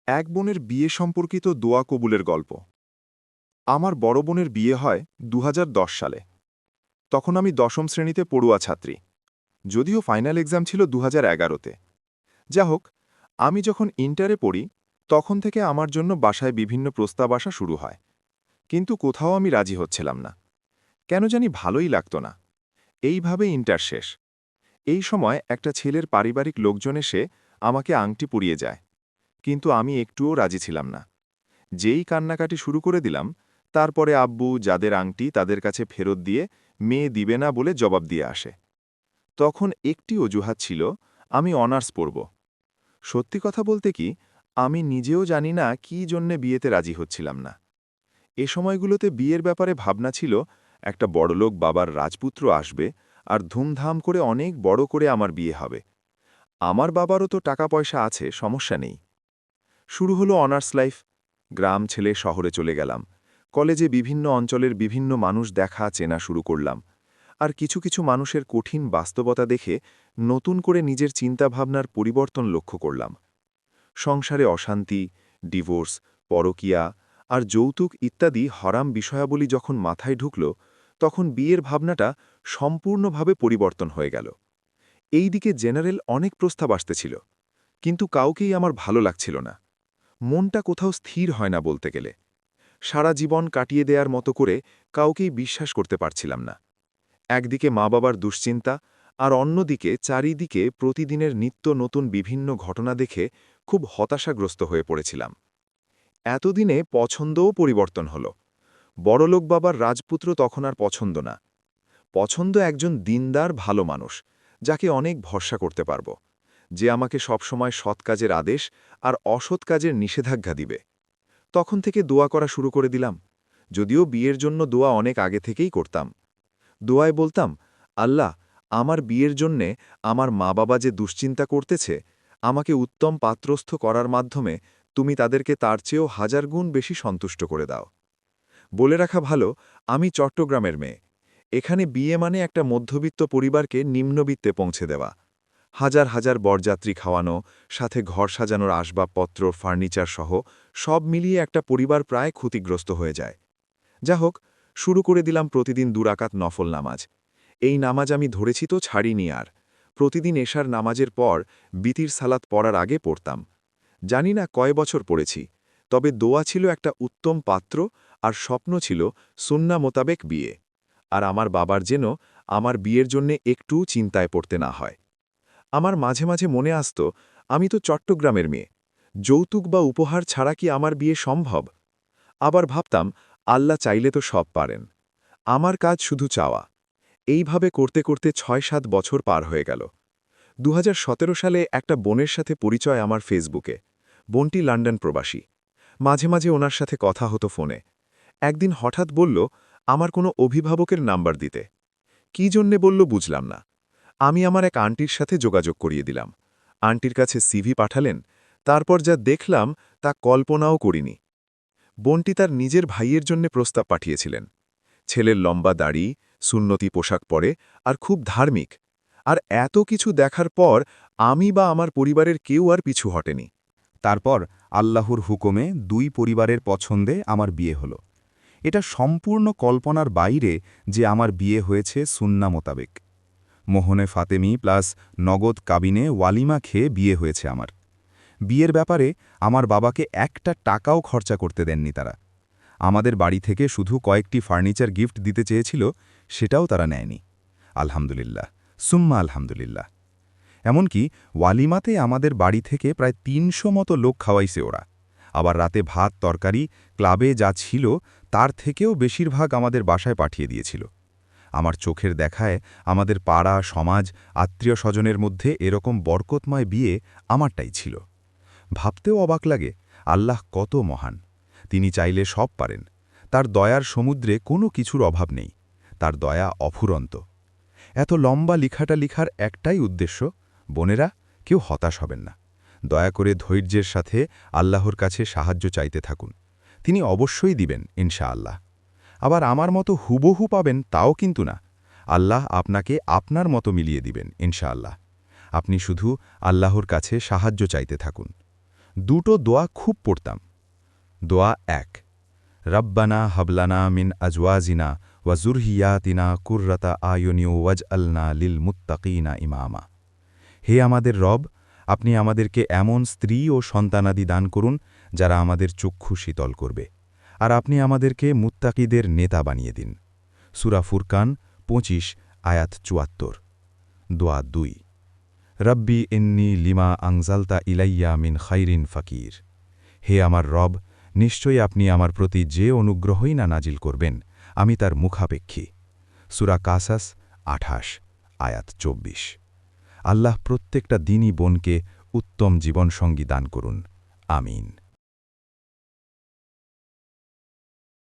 এক বোনের বিয়ে সম্পর্কিত দোয়া কবুলের গল্প। আমার বড় বোনের বিয়ে হয় ২০১০ সালে। তখন আমি দশম শ্রেণীতে পড়ুয়া ছাত্রী, যদিও ফাইনাল এক্সাম ছিল ২০১১-তে। যা হোক, আমি যখন ইন্টারে পড়ি তখন থেকে আমার জন্য বাসায় বিভিন্ন প্রস্তাব আসা শুরু হয়, কিন্তু কোথাও আমি রাজি হচ্ছিলাম না। কেন জানি ভালোই লাগতো না। এইভাবে ইন্টার শেষ। এই সময় একটা ছেলের পারিবারিক লোকজন এসে আমাকে আংটি পরিয়ে যায়, কিন্তু আমি একটুও রাজি ছিলাম না। যেই কান্নাকাটি শুরু করে দিলাম, তারপরে আব্বু যাদের আংটি তাদের কাছে ফেরত দিয়ে মেয়ে দিবে না বলে জবাব দিয়ে আসে। তখন একটি অজুহাত ছিল, আমি অনার্স পড়ব। সত্যি কথা বলতে কি, আমি নিজেও জানি না কী জন্যে বিয়েতে রাজি হচ্ছিলাম না। এ সময়গুলোতে বিয়ের ব্যাপারে ভাবনা ছিল, একটা বড়লোক বাবার রাজপুত্র আসবে আর ধুমধাম করে অনেক বড় করে আমার বিয়ে হবে। আমার বাবারও তো টাকা পয়সা আছে, সমস্যা নেই। শুরু হলো অনার্স লাইফ। গ্রাম ছেলে শহরে চলে গেলাম। কলেজে বিভিন্ন অঞ্চলের বিভিন্ন মানুষ দেখা চেনা শুরু করলাম। আর কিছু কিছু মানুষের কঠিন বাস্তবতা দেখে নতুন করে নিজের চিন্তাভাবনার পরিবর্তন লক্ষ্য করলাম। সংসারে অশান্তি, ডিভোর্স, পরকীয়া আর যৌতুক ইত্যাদি হরাম বিষয়াবলী যখন মাথায় ঢুকল, তখন বিয়ের ভাবনাটা সম্পূর্ণভাবে পরিবর্তন হয়ে গেল। এই দিকে জেনারেল অনেক প্রস্তাব আসতেছিল, কিন্তু কাউকেই আমার ভালো লাগছিল না। মনটা কোথাও স্থির হয় না বলতে গেলে। সারা জীবন কাটিয়ে দেয়ার মতো করে কাউকেই বিশ্বাস করতে পারছিলাম না। একদিকে মা বাবার দুশ্চিন্তা, আর অন্যদিকে চারিদিকে প্রতিদিনের নিত্য নতুন বিভিন্ন ঘটনা দেখে খুব হতাশাগ্রস্ত হয়ে পড়েছিলাম। এতদিনে পছন্দও পরিবর্তন হল। বড়লোক বাবার রাজপুত্র তখন আর পছন্দ না। পছন্দ একজন দিনদার ভালো মানুষ, যাকে অনেক ভরসা করতে পারব, যে আমাকে সবসময় সৎ কাজের আদেশ আর অসৎ কাজের নিষেধাজ্ঞা দিবে। তখন থেকে দোয়া করা শুরু করে দিলাম, যদিও বিয়ের জন্য দোয়া অনেক আগে থেকেই করতাম। দোয়ায় বলতাম, আল্লাহ, আমার বিয়ের জন্যে আমার মা বাবা যে দুশ্চিন্তা করতেছে, আমাকে উত্তম পাত্রস্থ করার মাধ্যমে তুমি তাদেরকে তার চেয়েও ১০০০ গুণ বেশি সন্তুষ্ট করে দাও। বলে রাখা ভালো, আমি চট্টগ্রামের মেয়ে। এখানে বিয়ে মানে একটা মধ্যবিত্ত পরিবারকে নিম্নবিত্তে পৌঁছে দেওয়া। হাজার হাজার বরযাত্রী খাওয়ানো, সাথে ঘর সাজানোর আসবাবপত্র, ফার্নিচার সহ সব মিলিয়ে একটা পরিবার প্রায় ক্ষতিগ্রস্ত হয়ে যায়। যা হোক, শুরু করে দিলাম প্রতিদিন ২ রাকাত নফল নামাজ। এই নামাজ আমি ধরেছি তো ছাড়িনি আর। প্রতিদিন এশার নামাজের পর বিতির সালাত পড়ার আগে পড়তাম। জানি না কয় বছর পড়েছি, তবে দোয়া ছিল একটা উত্তম পাত্র, আর স্বপ্ন ছিল সুন্না মোতাবেক বিয়ে। আর আমার বাবার যেন আমার বিয়ের জন্যে একটুও চিন্তায় পড়তে না হয়। আমার মাঝে মাঝে মনে আসত, আমি তো চট্টগ্রামের মেয়ে, যৌতুক বা উপহার ছাড়া কি আমার বিয়ে সম্ভব? আবার ভাবতাম, আল্লাহ চাইলে তো সব পারেন। আমার কাজ শুধু চাওয়া। এইভাবে করতে করতে ৬-৭ বছর পার হয়ে গেল। ২০১৭ সালে একটা বোনের সাথে পরিচয় আমার ফেসবুকে। বোনটি লন্ডন প্রবাসী। মাঝে মাঝে ওনার সাথে কথা হতো ফোনে। একদিন হঠাৎ বলল, আমার কোনো অভিভাবকের নাম্বার দিতে। কি জন্যে বলল বুঝলাম না। আমি আমার এক আন্টির সাথে যোগাযোগ করিয়ে দিলাম। আন্টির কাছে সিভি পাঠালেন। তারপর যা দেখলাম তা কল্পনাও করিনি। বোনটি তার নিজের ভাইয়ের জন্য প্রস্তাব পাঠিয়েছিলেন। ছেলের লম্বা দাড়ি, সুন্নতি পোশাক পরে, আর খুব ধার্মিক। আর এত কিছু দেখার পর আমি বা আমার পরিবারের কেউ আর পিছু হটেনি। তারপর আল্লাহর হুকুমে দুই পরিবারের পছন্দে আমার বিয়ে হলো। এটা সম্পূর্ণ কল্পনার বাইরে যে আমার বিয়ে হয়েছে সুন্না মোতাবেক। মোহনে ফাতেমি প্লাস নগদ কাবিনে ওয়ালিমা খেয়ে বিয়ে হয়েছে আমার। বিয়ের ব্যাপারে আমার বাবাকে একটা টাকাও খরচা করতে দেননি তারা। আমাদের বাড়ি থেকে শুধু কয়েকটি ফার্নিচার গিফট দিতে চেয়েছিল, সেটাও তারা নেয়নি। আলহামদুলিল্লাহ, সুম্মা আলহামদুলিল্লাহ। এমনকি ওয়ালিমাতে আমাদের বাড়ি থেকে প্রায় ৩০০ মতো লোক খাওয়াইছে ওরা। আবার রাতে ভাত তরকারি ক্লাবে যা ছিল তার থেকেও বেশিরভাগ আমাদের বাসায় পাঠিয়ে দিয়েছিল। আমার চোখের দেখায় আমাদের পাড়া সমাজ আত্মীয় স্বজনের মধ্যে এরকম বরকতময় বিয়ে আমারটাই ছিল। ভাবতেও অবাক লাগে, আল্লাহ কত মহান। তিনি চাইলে সব পারেন। তার দয়ার সমুদ্রে কোনো কিছুর অভাব নেই। তার দয়া অফুরন্ত। এত লম্বা লিখাটা লিখার একটাই উদ্দেশ্য, বোনেরা, কেউ হতাশ হবেন না। দয়া করে ধৈর্যের সাথে আল্লাহর কাছে সাহায্য চাইতে থাকুন। তিনি অবশ্যই দিবেন ইনশাআল্লাহ। আবার আমার মতো হুবহু পাবেন তাও কিন্তু না। আল্লাহ আপনাকে আপনার মতো মিলিয়ে দিবেন ইনশাআল্লাহ। আপনি শুধু আল্লাহর কাছে সাহায্য চাইতে থাকুন। দুটো দোয়া খুব পড়তাম। দোয়া ১, রব্বানা হাবলানা মিন আজওয়াজিনা ওয়া যুররিয়াতিনা কুররাতা আয়ুনি ওয়াজআলনা লিল মুত্তাকিনা ইমামা। হে আমাদের রব, আপনি আমাদেরকে এমন স্ত্রী ও সন্তানাদি দান করুন যারা আমাদের চক্ষু শীতল করবে, আর আপনি আমাদেরকে মুত্তাকিদের নেতা বানিয়ে দিন। সূরা ফুরকান ২৫ আয়াত ৭৪। দোয়া ২, রব্বি ইন্নী লিমা আনজালতা ইলাইয়া মিন খাইরিন ফাকির। হে আমার রব, নিশ্চয়ই আপনি আমার প্রতি যে অনুগ্রহই না নাজিল করবেন, আমি তার মুখাপেক্ষী। সূরা কাসাস ২৮ আয়াত ২৪। আল্লাহ প্রত্যেকটা দিনই বোনকে উত্তম জীবনসঙ্গী দান করুন। আমিন।